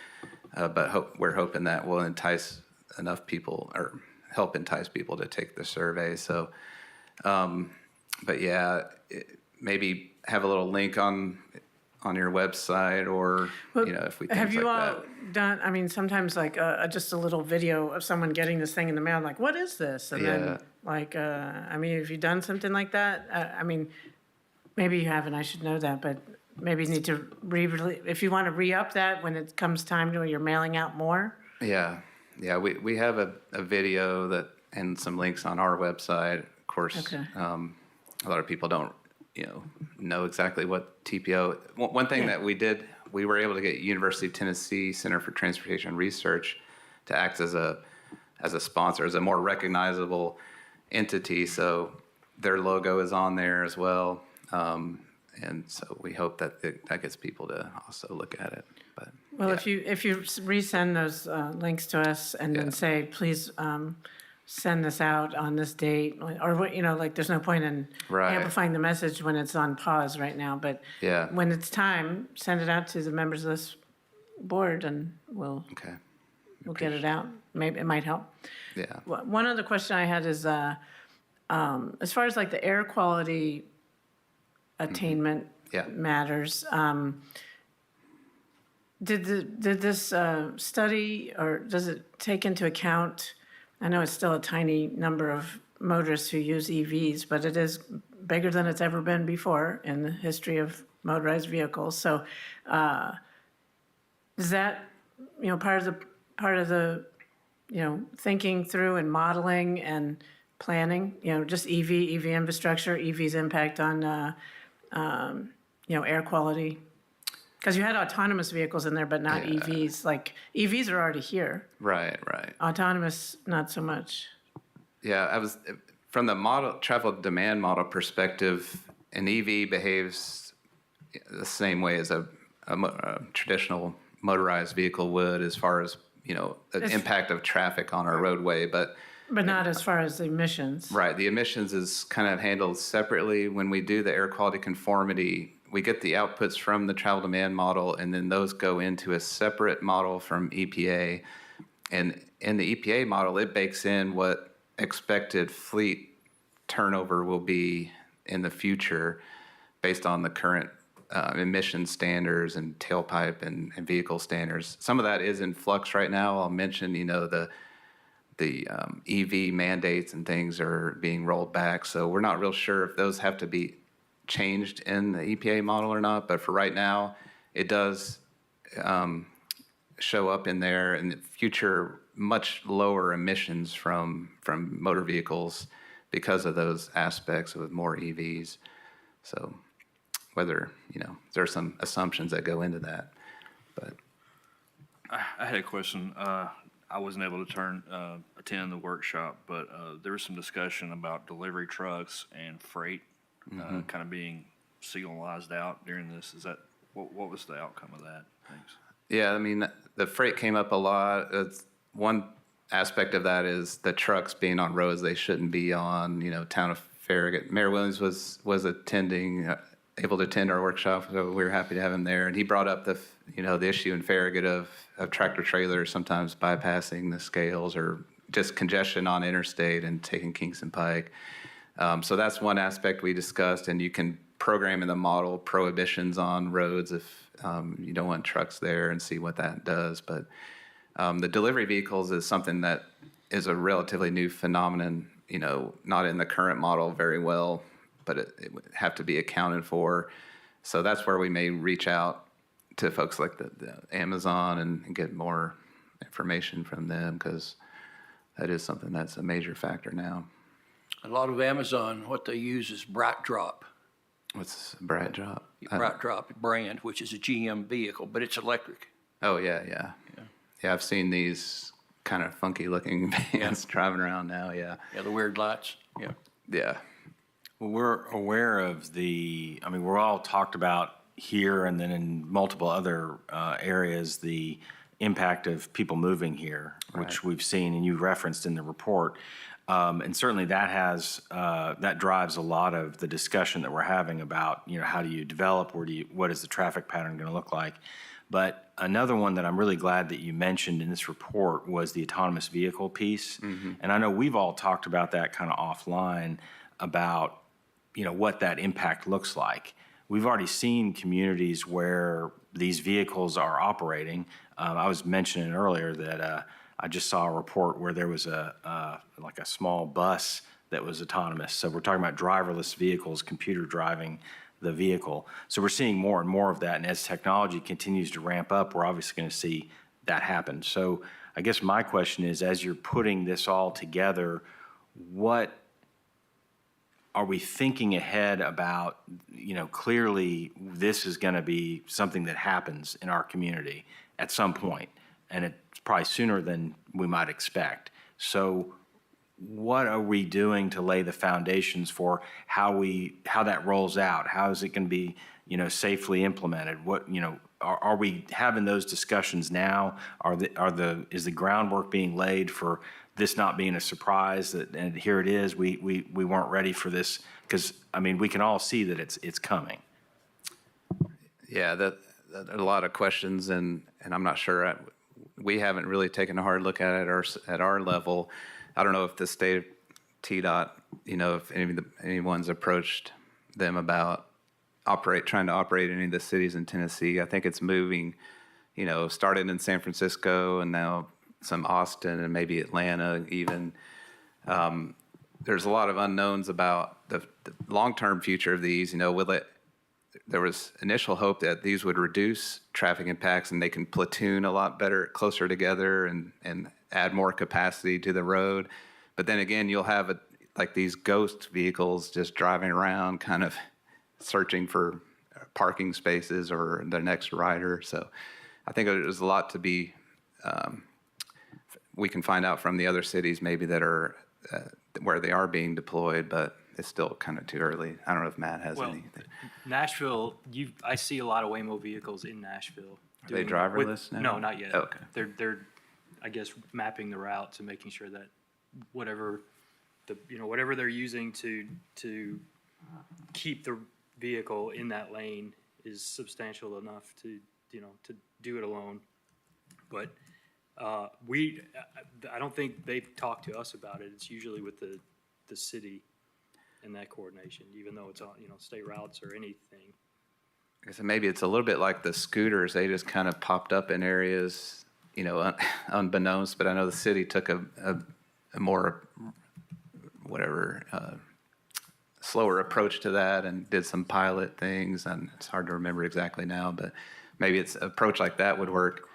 but we're hoping that will entice enough people, or help entice people to take the survey. So, but yeah, maybe have a little link on your website, or if we have you all done? Sometimes just a little video of someone getting this thing in the mail, like, what is this? And then have you done something like that? maybe you haven't, I should know that, but maybe you need to if you want to re-up that when it comes time to when you're mailing out more. Yeah, yeah, we have a video that, and some links on our website. Of course, Okay. a lot of people don't, know exactly what TPO. One thing that we were able to get University of Tennessee Center for Transportation Research to act as a sponsor, as a more recognizable entity. So their logo is on there as well. And so we hope that that gets people to also look at it. But Well, yeah. if you resend those links to us and then Yeah. say, please send this out on this date, or what, like, there's no point in Right. amplifying the message when it's on pause right now, but Yeah. when it's time, send it out to the members of this board and we'll Okay. get it out. Maybe it might help. Yeah. One other question I had is, as far as like the air quality attainment Yeah. matters, did this study, or does it take into account, I know it's still a tiny number of motorists who use EVs, but it is bigger than it's ever been before in the history of motorized vehicles. So is that, part of the, thinking through and modeling and planning, just EV infrastructure, EV's impact on, air quality? Because you had autonomous vehicles in there, but not Yeah. EVs. Like, EVs are already here. Right. Autonomous, not so much. Yeah, I was from the travel demand model perspective. An EV behaves the same way as a traditional motorized vehicle would, as far as the impact of traffic on our roadway. But not as far as the emissions. right, the emissions is kind of handled separately. When we do the air quality conformity, we get the outputs from the travel demand model, and then those go into a separate model from EPA. And in the EPA model, it bakes in what expected fleet turnover will be in the future based on the current emission standards and tailpipe and vehicle standards. Some of that is in flux right now. I'll mention, the EV mandates and things are being rolled back. So we're not real sure if those have to be changed in the EPA model or not. But for right now, it does show up in there in the future, much lower emissions from motor vehicles because of those aspects with more EVs. So whether, there's some assumptions that go into that. But I had a question. I wasn't able to attend the workshop, but there was some discussion about delivery trucks and freight kind of being signalized out during this. Is that what was the outcome of that? Thanks. yeah, I mean, the freight came up a lot. One aspect of that is the trucks being on roads they shouldn't be on. Town of Farragut. Mayor Williams was attending, able to attend our workshop, so we were happy to have him there. And he brought up the issue in Farragut of tractor trailers sometimes bypassing the scales, or just congestion on interstate and taking Kingston Pike. So that's one aspect we discussed, and you can program in the model prohibitions on roads if you don't want trucks there, and see what that does. But the delivery vehicles is something that is a relatively new phenomenon, not in the current model very well, but it would have to be accounted for. So that's where we may reach out to folks like the Amazon and get more information from them, because that is something that's a major factor now. A lot of Amazon, what they use is Bright Drop. What's Bright Drop? Bright Drop brand, which is a GM vehicle, but it's electric. Oh, yeah. I've seen these kind of funky looking vans driving around now, yeah. Yeah, the weird lights, yeah. Yeah. Well, we're aware of we're all talked about here and then in multiple other areas, the impact of people moving here, which we've seen and you referenced in the report. And certainly that drives a lot of the discussion that we're having about, how do you develop, what is the traffic pattern going to look like? But another one that I'm really glad that you mentioned in this report was the autonomous vehicle piece. Mm-hmm. And I know we've all talked about that kind of offline about, what that impact looks like. We've already seen communities where these vehicles are operating. I was mentioning earlier that I just saw a report where there was a small bus that was autonomous. So we're talking about driverless vehicles, computer driving the vehicle. So we're seeing more and more of that. And as technology continues to ramp up, we're obviously going to see that happen. So I guess my question is, as you're putting this all together, what are we thinking ahead about? Clearly this is going to be something that happens in our community at some point, and it's probably sooner than we might expect. So what are we doing to lay the foundations for how that rolls out? How is it going to be, safely implemented? Are we having those discussions now? Is the groundwork being laid for this not being a surprise and here it is? We weren't ready for this because we can all see that it's coming. Yeah, that a lot of questions, and I'm not sure. We haven't really taken a hard look at it at our level. I don't know if the state of TDOT, if anyone's approached them about trying to operate any of the cities in Tennessee. I think it's moving, started in San Francisco and now some Austin and maybe Atlanta even. There's a lot of unknowns about the long-term future of these. There was initial hope that these would reduce traffic impacts and they can platoon a lot better, closer together and add more capacity to the road. But then again, you'll have like these ghost vehicles just driving around kind of searching for parking spaces or the next rider. So I think there's a lot to be, we can find out from the other cities maybe that are where they are being deployed, but it's still kind of too early. I don't know if Matt has anything. Nashville, I see a lot of Waymo vehicles in Nashville. Are they driverless now? No, not yet. Oh, okay. They're, I guess, mapping the routes and making sure that whatever they're using to keep the vehicle in that lane is substantial enough to do it alone. But I don't think they've talked to us about it. It's usually with the city and that coordination, even though it's on state routes or anything. I guess maybe it's a little bit like the scooters. They just kind of popped up in areas, unbeknownst. But I know the city took a more slower approach to that and did some pilot things. And it's hard to remember exactly now, but maybe it's an approach like that would work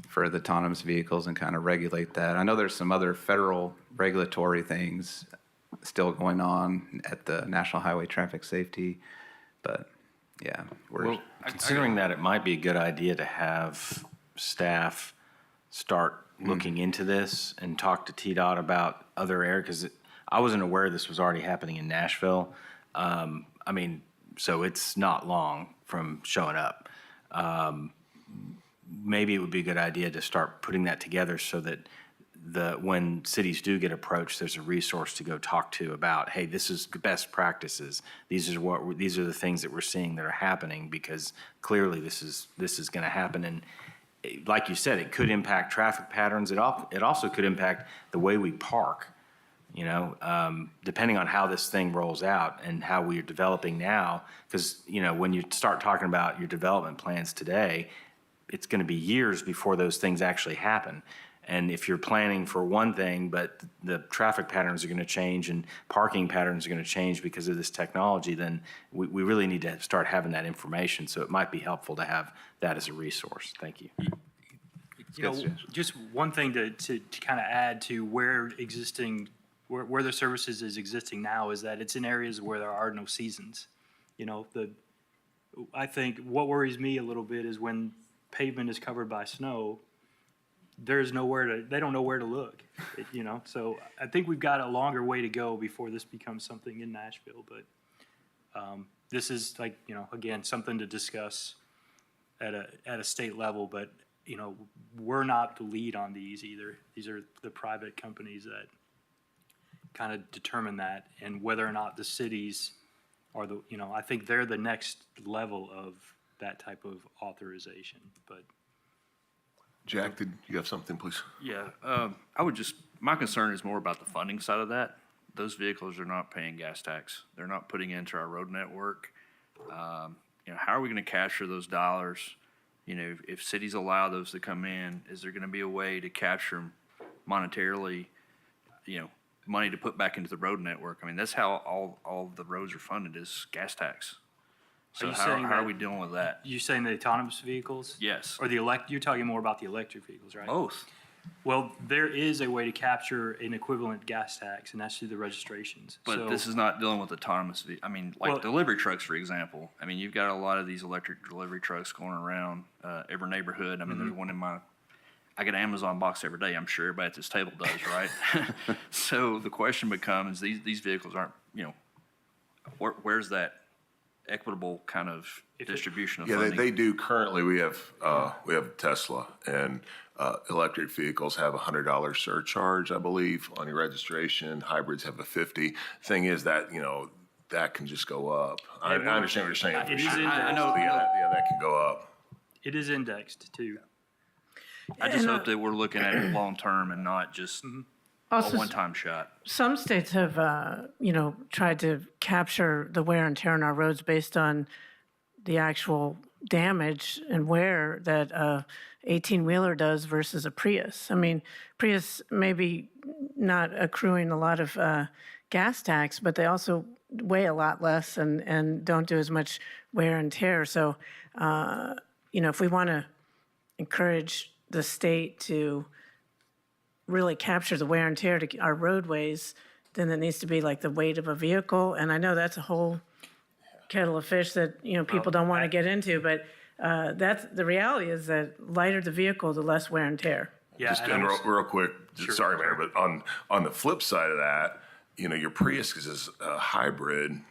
for the autonomous vehicles and kind of regulate that. I know there's some other federal regulatory things still going on at the National Highway Traffic Safety, but yeah, considering that, it might be a good idea to have staff start looking into this and talk to TDOT about other areas, because I wasn't aware this was already happening in Nashville. So it's not long from showing up. Maybe it would be a good idea to start putting that together so that when cities do get approached, there's a resource to go talk to about, hey, this is the best practices. These are the things that we're seeing that are happening, because clearly this is going to happen. And like you said, it could impact traffic patterns. It also could impact the way we park. Depending on how this thing rolls out and how we're developing now, because when you start talking about your development plans today, it's going to be years before those things actually happen. And if you're planning for one thing, but the traffic patterns are going to change and parking patterns are going to change because of this technology, then we really need to start having that information. So it might be helpful to have that as a resource. Thank you. Just one thing to kind of add to where the services is existing now is that it's in areas where there are no seasons. I think what worries me a little bit is when pavement is covered by snow, they don't know where to look, So I think we've got a longer way to go before this becomes something in Nashville. But this is again, something to discuss at a state level. But we're not the lead on these either. These are the private companies that kind of determine that, and whether or not the cities are I think they're the next level of that type of authorization. But Jack, did you have something, please? Yeah, my concern is more about the funding side of that. Those vehicles are not paying gas tax. They're not putting into our road network. How are we going to capture those dollars? If cities allow those to come in, is there going to be a way to capture them monetarily, money to put back into the road network? That's how all the roads are funded, is gas tax. So you how saying are that- we dealing with that? You saying the autonomous vehicles? Yes, Or you're talking more about the electric vehicles, right? both. Well, there is a way to capture an equivalent gas tax, and that's through the registrations. But So- this is not dealing with autonomous, I mean, like Well- delivery trucks, for example. I mean, you've got a lot of these electric delivery trucks going around every neighborhood. I mean, there's one in I get an Amazon box every day. I'm sure everybody at this table does, right? So the question becomes, these vehicles aren't, where's that equitable kind of distribution of Yeah, funding? they do currently. We have Tesla, and electric vehicles have a $100 surcharge, I believe, on your registration. Hybrids have a 50. Thing is that, that can just go up. I understand what you're saying. It is for sure. indexed. I know. Yeah, that can go up. It is indexed too. I just hope that we're looking at it long-term and not just a Also, one-time shot. some states have, tried to capture the wear and tear on our roads based on the actual damage and wear that a 18-wheeler does versus a Prius. I mean, Prius maybe not accruing a lot of gas tax, but they also weigh a lot less and don't do as much wear and tear. So, if we want to encourage the state to really capture the wear and tear to our roadways, then it needs to be like the weight of a vehicle. And I know that's a whole kettle of fish that, people don't want to get into, but that's the reality is that lighter the vehicle, the less wear and tear. Yeah, Just and real quick, sorry, Mayor, but on the flip side of that, your Prius is a hybrid,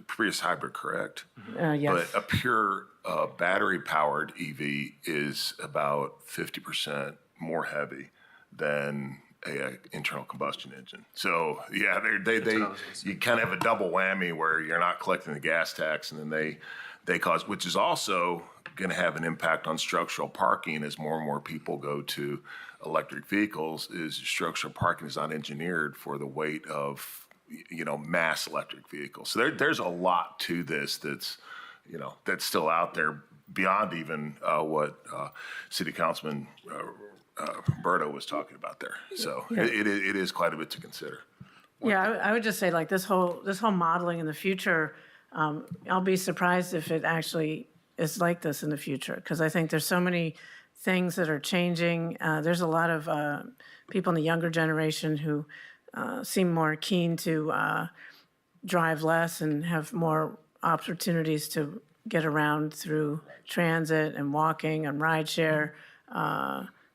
Prius hybrid, correct? Yes. But a pure battery-powered EV is about 50% more heavy than a internal combustion engine. So yeah, you kind of have a double whammy where you're not collecting the gas tax, and then they cause, which is also going to have an impact on structural parking as more and more people go to electric vehicles. Is structural parking is not engineered for the weight of mass electric vehicles. So there's a lot to this that's still out there beyond even what City Councilman Berto was talking about there. So it is quite a bit to consider. Yeah, I would just say like this whole modeling in the future, I'll be surprised if it actually is like this in the future, because I think there's so many things that are changing. There's a lot of people in the younger generation who seem more keen to drive less and have more opportunities to get around through transit and walking and rideshare,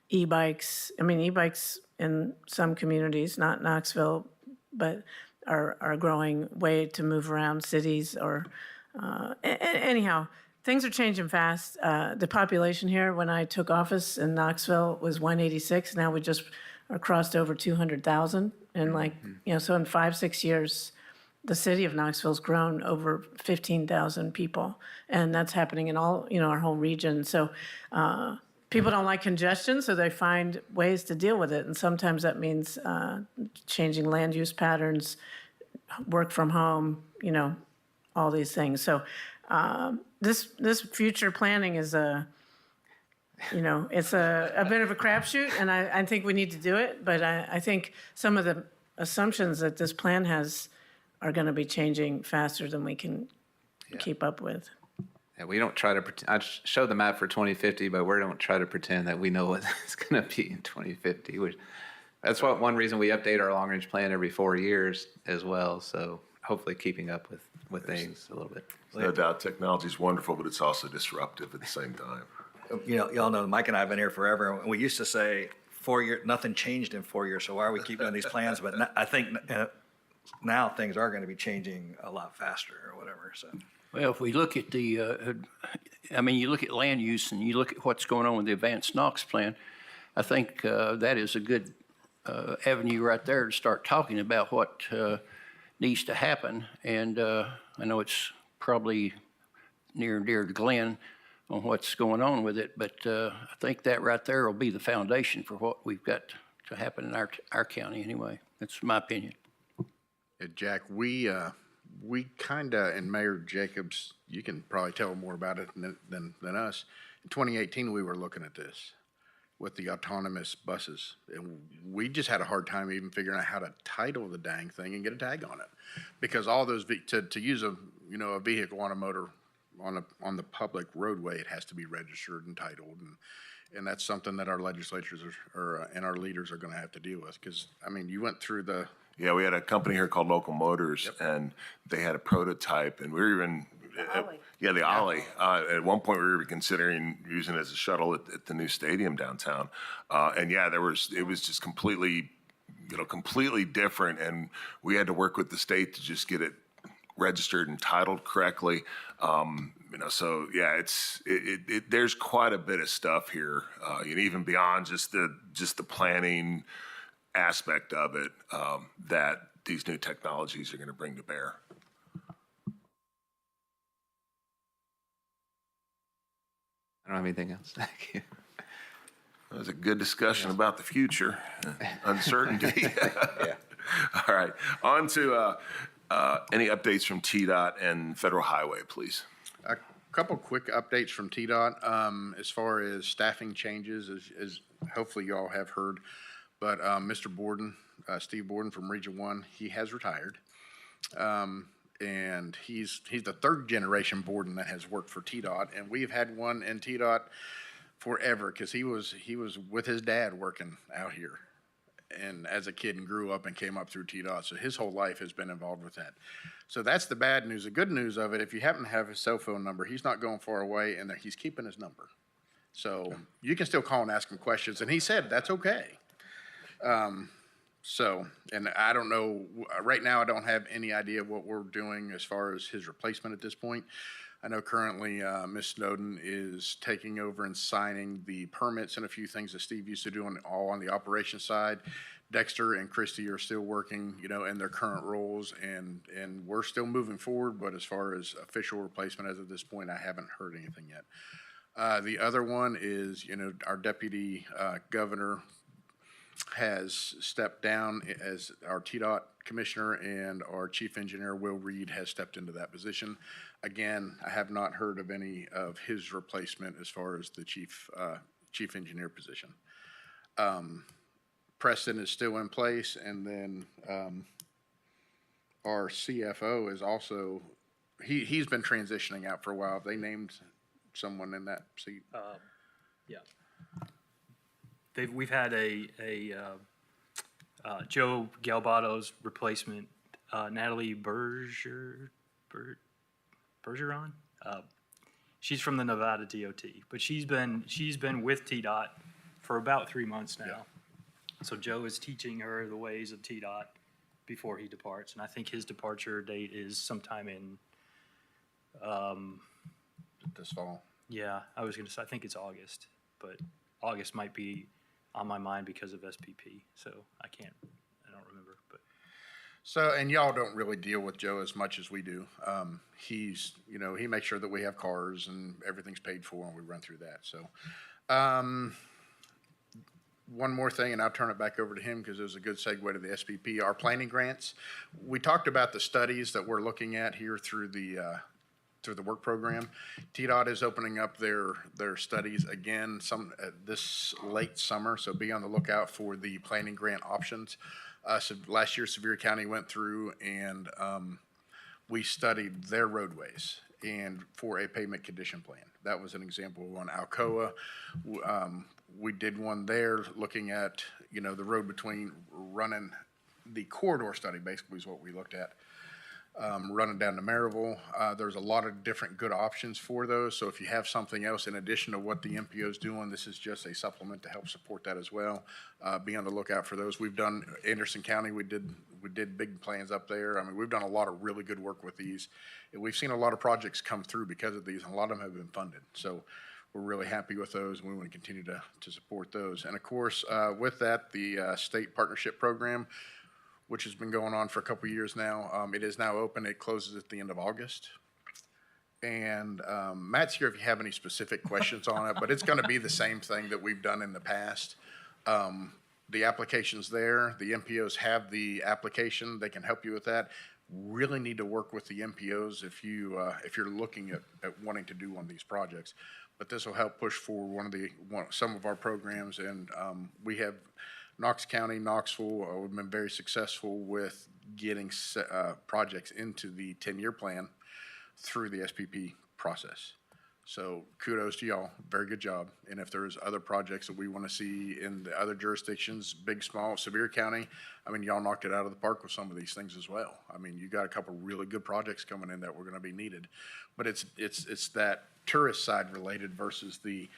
e-bikes. I mean, e-bikes in some communities, not Knoxville, but are a growing way to move around cities or anyhow, things are changing fast. The population here, when I took office in Knoxville, was 186. Now we just are crossed over 200,000. And so in 5-6 years, the city of Knoxville's grown over 15,000 people. And that's happening in all, our whole region. So people don't like congestion, so they find ways to deal with it. And sometimes that means changing land use patterns, work from home, all these things. So this future planning is it's a bit of a crapshoot, and I think we need to do it. But I think some of the assumptions that this plan has are going to be changing faster than we can keep up with. Yeah, we don't try to pretend. I showed the map for 2050, but we don't try to pretend that we know what it's going to be in 2050. That's one reason we update our long-range plan every 4 years as well. So hopefully keeping up with things a little bit. No doubt technology is wonderful, but it's also disruptive at the same time. Y'all know Mike and I have been here forever. And we used to say 4 years, nothing changed in 4 years. So why are we keeping on these plans? But I think now things are going to be changing a lot faster or whatever. So. Well, if we look at you look at land use and you look at what's going on with the Advanced Knox plan, I think that is a good avenue right there to start talking about what needs to happen. And I know it's probably near and dear to Glenn on what's going on with it, but I think that right there will be the foundation for what we've got to happen in our county anyway. That's my opinion. Jack, we kind of, and Mayor Jacobs, you can probably tell more about it than us. In 2018, we were looking at this with the autonomous buses, and we just had a hard time even figuring out how to title the dang thing and get a tag on it, because all those to use a vehicle on a on the public roadway, it has to be registered and titled, and that's something that our legislatures and our leaders are gonna have to deal with, because, I mean, you went through the, Yeah, we had a company here called Local Motors, and they had a prototype, and we were even. Yeah, the Ollie. At one point, we were considering using it as a shuttle at the new stadium downtown. And yeah, it was just completely different, and we had to work with the state to just get it registered and titled correctly. So yeah, there's quite a bit of stuff here, and even beyond just the planning aspect of it, that these new technologies are going to bring to bear. I don't have anything else. Thank you. That was a good discussion about the future, uncertainty. Yeah. All right, on to any updates from TDOT and Federal Highway, please. a couple quick updates from TDOT, as far as staffing changes, as hopefully y'all have heard. But, Mr. Borden, Steve Borden from Region 1, he has retired. And he's the third generation Borden that has worked for TDOT, and we've had one in TDOT forever, because he was with his dad working out here, and as a kid, and grew up and came up through TDOT, so his whole life has been involved with that. So that's the bad news. The good news of it, if you happen to have his cell phone number, he's not going far away, and he's keeping his number, so you can still call and ask him questions, and he said that's okay. So, and I don't know, right now I don't have any idea what we're doing as far as his replacement at this point. I know currently Ms. Snowden is taking over and signing the permits and a few things that Steve used to do all on the operations side. Dexter and Christy are still working, in their current roles, and we're still moving forward, but as far as official replacement as of this point, I haven't heard anything yet. The other one is, our deputy governor has stepped down as our TDOT commissioner, and our chief engineer, Will Reed, has stepped into that position. Again, I have not heard of any of his replacement as far as the chief engineer position. Preston is still in place, and then our CFO is also, he's been transitioning out for a while. They named someone in that seat. Yeah. We've had Joe Galbato's replacement, Natalie Bergeron. She's from the Nevada DOT, but she's been with TDOT for about 3 months now. Yeah. So Joe is teaching her the ways of TDOT before he departs, and I think his departure date is sometime in. This fall. Yeah, I was gonna say, I think it's August, but August might be on my mind because of SPP, so I don't remember, but. So, and y'all don't really deal with Joe as much as we do. He's, he makes sure that we have cars and everything's paid for, and we run through that, so. One more thing, and I'll turn it back over to him because it was a good segue to the SPP. Our planning grants, we talked about the studies that we're looking at here through the work program. TDOT is opening up their studies again this late summer, so be on the lookout for the planning grant options. So last year, Sevier County went through and we studied their roadways and for a pavement condition plan. That was an example on Alcoa. We did one there looking at, the road between running the corridor study, basically is what we looked at. Running down to Maryville. There's a lot of different good options for those. So if you have something else in addition to what the MPO is doing, this is just a supplement to help support that as well. Be on the lookout for those. We've done Anderson County. We did big plans up there. I mean, we've done a lot of really good work with these. And we've seen a lot of projects come through because of these, and a lot of them have been funded. So we're really happy with those, and we want to continue to support those. And of course, with that, the state partnership program, which has been going on for a couple of years now. It is now open. It closes at the end of August. And Matt's here if you have any specific questions on it, but it's going to be the same thing that we've done in the past. The application's there. The MPOs have the application. They can help you with that. Really need to work with the MPOs if you're looking at wanting to do one of these projects. But this will help push forward some of our programs, and we have Knox County, Knoxville, we've been very successful with getting projects into the 10-year plan through the SPP process. So kudos to y'all, very good job. And if there's other projects that we want to see in the other jurisdictions, big, small, Sevier County, I mean, y'all knocked it out of the park with some of these things as well. I mean, you got a couple really good projects coming in that were going to be needed. But it's that tourist side related versus the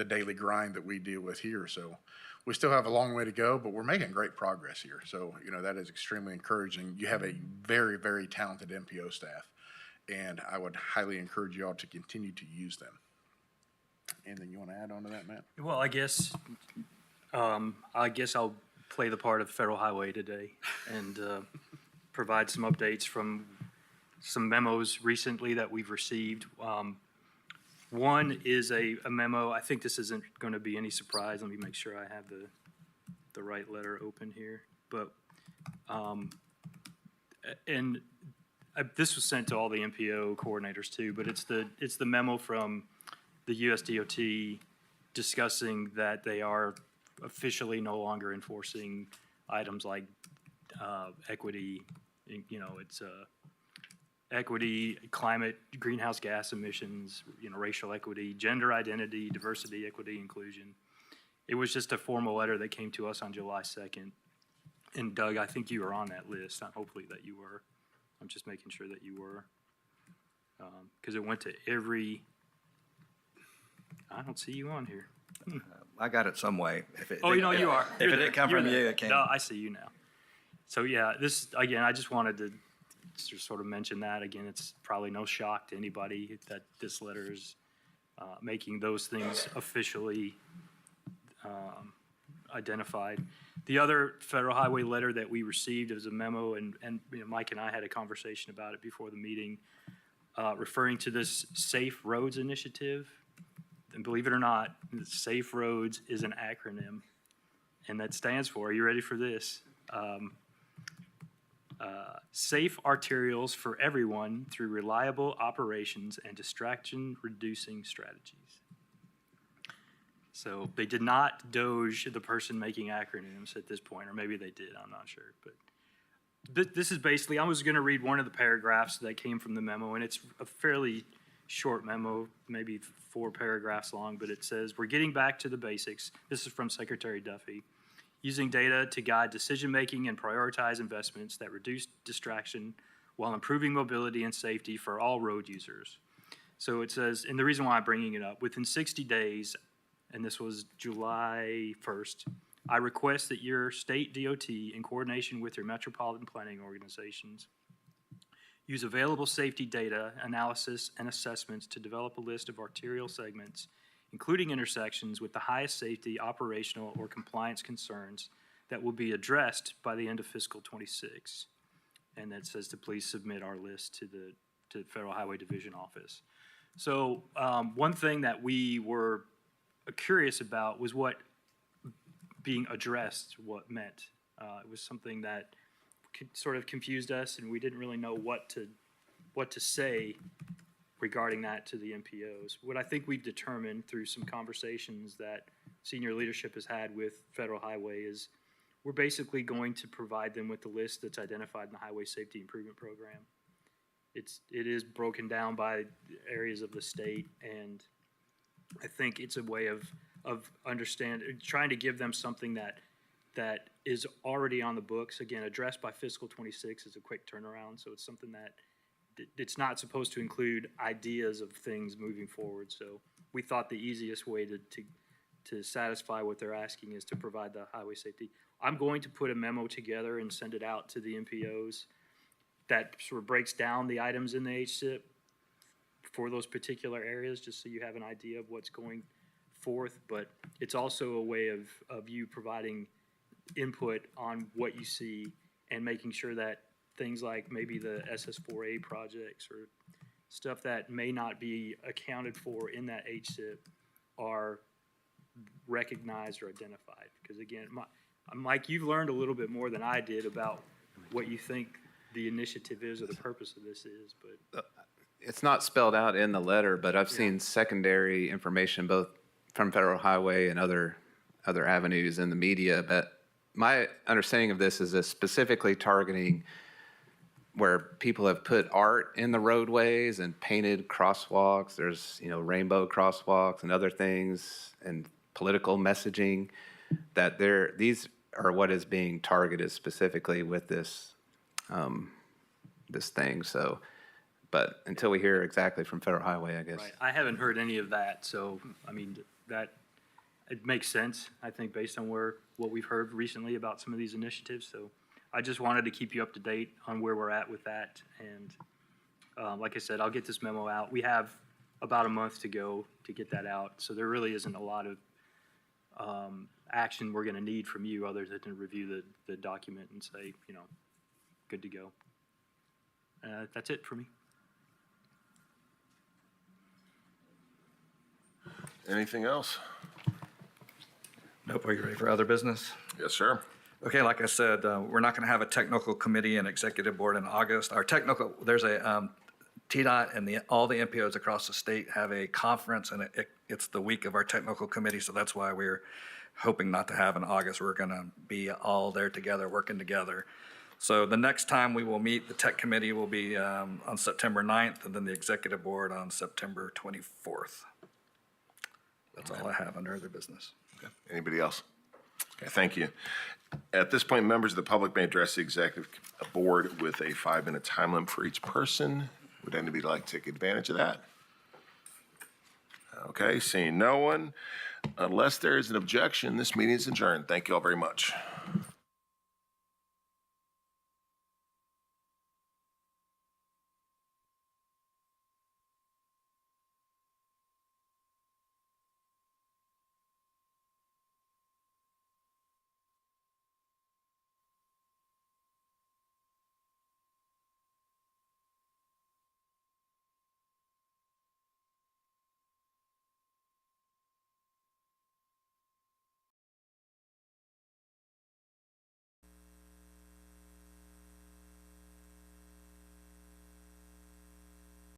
daily grind that we deal with here. So we still have a long way to go, but we're making great progress here. So, that is extremely encouraging. You have a very, very talented MPO staff, and I would highly encourage y'all to continue to use them. Anything you want to add on to that, Matt? Well, I guess I'll play the part of Federal Highway today and provide some updates from some memos recently that we've received. One is a memo. I think this isn't going to be any surprise. Let me make sure I have the right letter open here. But this was sent to all the MPO coordinators too. But it's the memo from the USDOT discussing that they are officially no longer enforcing items like equity. It's equity, climate, greenhouse gas emissions, racial equity, gender identity, diversity, equity, inclusion. It was just a formal letter that came to us on July 2nd. And Doug, I think you were on that list. Hopefully that you were. I'm just making sure that you were. Because it went to every, I don't see you on here. I got it some way. You are. If it didn't come from you, it came. No, I see you now. So yeah, this, again, I just wanted to just sort of mention that. Again, it's probably no shock to anybody that this letter is making those things officially identified. The other Federal Highway letter that we received is a memo, and Mike and I had a conversation about it before the meeting, referring to this Safe Roads Initiative. And believe it or not, Safe Roads is an acronym, and that stands for, are you ready for this? Safe arterials for everyone through reliable operations and distraction-reducing strategies. So they did not doge the person making acronyms at this point, or maybe they did, I'm not sure. But this is basically, I was going to read one of the paragraphs that came from the memo, and it's a fairly short memo, maybe 4 paragraphs long, but it says, we're getting back to the basics. This is from Secretary Duffy. Using data to guide decision-making and prioritize investments that reduce distraction while improving mobility and safety for all road users. So it says, and the reason why I'm bringing it up, within 60 days, and this was July 1st, I request that your state DOT, in coordination with your metropolitan planning organizations, use available safety data, analysis, and assessments to develop a list of arterial segments, including intersections with the highest safety, operational, or compliance concerns that will be addressed by the end of fiscal 26. And that says to please submit our list to the Federal Highway Division office. So one thing that we were curious about was what being addressed what meant. It was something that sort of confused us, and we didn't really know what to say regarding that to the MPOs. What I think we've determined through some conversations that senior leadership has had with Federal Highway is we're basically going to provide them with the list that's identified in the Highway Safety Improvement Program. It is broken down by areas of the state, and I think it's a way of trying to give them something that is already on the books. Again, addressed by fiscal 26 is a quick turnaround, so it's something that it's not supposed to include ideas of things moving forward. So we thought the easiest way to satisfy what they're asking is to provide the highway safety. I'm going to put a memo together and send it out to the MPOs that sort of breaks down the items in the HSIP for those particular areas, just so you have an idea of what's going forth. But it's also a way of you providing input on what you see and making sure that things like maybe the SS4A projects or stuff that may not be accounted for in that HSIP are recognized or identified. Because again, Mike, you've learned a little bit more than I did about what you think the initiative is or the purpose of this is. But it's not spelled out in the letter, but I've seen secondary information both from Federal Highway and other avenues in the media. But my understanding of this is specifically targeting where people have put art in the roadways and painted crosswalks. There's, rainbow crosswalks and other things and political messaging that these are what is being targeted specifically with this, this thing. So, but until we hear exactly from Federal Highway, I guess. Right. I haven't heard any of that, so, I mean, it makes sense, I think, based on what we've heard recently about some of these initiatives. So I just wanted to keep you up to date on where we're at with that. And like I said, I'll get this memo out. We have about a month to go to get that out. So there really isn't a lot of action we're going to need from you other than to review the document and say, good to go. That's it for me. Anything else? Nope. Are you ready for other business? Yes, sir. Okay, like I said, we're not going to have a technical committee and executive board in August. There's a TDOT and all the MPOs across the state have a conference, and it's the week of our technical committee, so that's why we're hoping not to have in August. We're going to be all there together, working together. So the next time we will meet, the tech committee will be on September 9th, and then the executive board on September 24th. That's all I have under other business. Okay. Anybody else? Okay, thank you. At this point, members of the public may address the executive board with a 5-minute time limit for each person. Would anybody like to take advantage of that? Okay, seeing no one. Unless there is an objection, this meeting is adjourned. Thank you all very much.